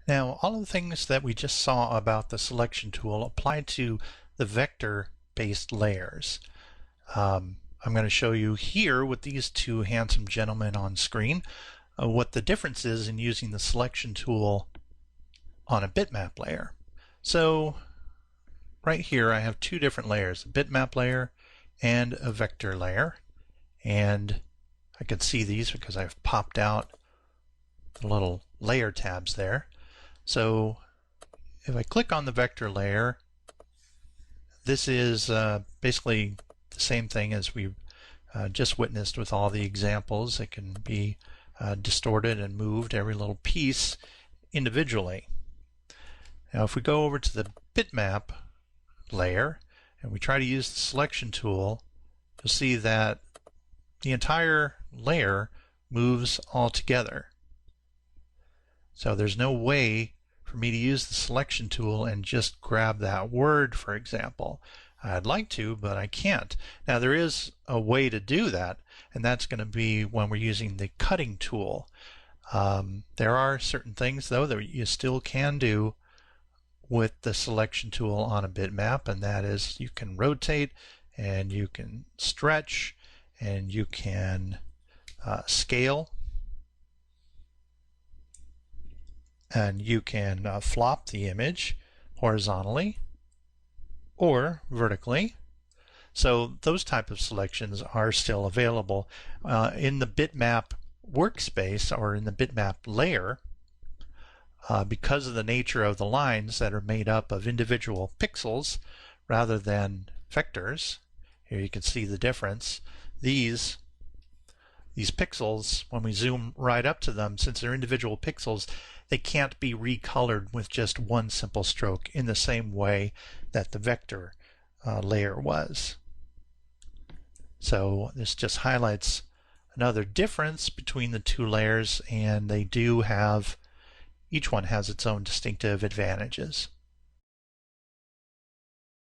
Now, all of the things that we just saw about the selection tool apply to the vector-based layers. I'm going to show you here with these two handsome gentlemen on screen what the difference is in using the selection tool on a bitmap layer. So right here I have two different layers, a bitmap layer and a vector layer, and I can see these because I've popped out the little layer tabs there. So if I click on the vector layer, this is basically the same thing as we just witnessed with all the examples. It can be distorted and moved, every little piece individually. Now if we go over to the bitmap layer and we try to use the selection tool, you'll see that the entire layer moves all together. So there's no way for me to use the selection tool and just grab that word, for example. I'd like to, but I can't. Now there is a way to do that, and that's going to be when we're using the cutting tool. There are certain things though that you still can do with the selection tool on a bitmap, and that is you can rotate and you can stretch and you can scale, and you can flop the image horizontally or vertically. So those type of selections are still available in the bitmap workspace or in the bitmap layer. Because of the nature of the lines that are made up of individual pixels rather than vectors, here you can see the difference. These pixels, when we zoom right up to them, since they're individual pixels, they can't be recolored with just one simple stroke in the same way that the vector layer was. So this just highlights another difference between the two layers, and they do have, each one has its own distinctive advantages.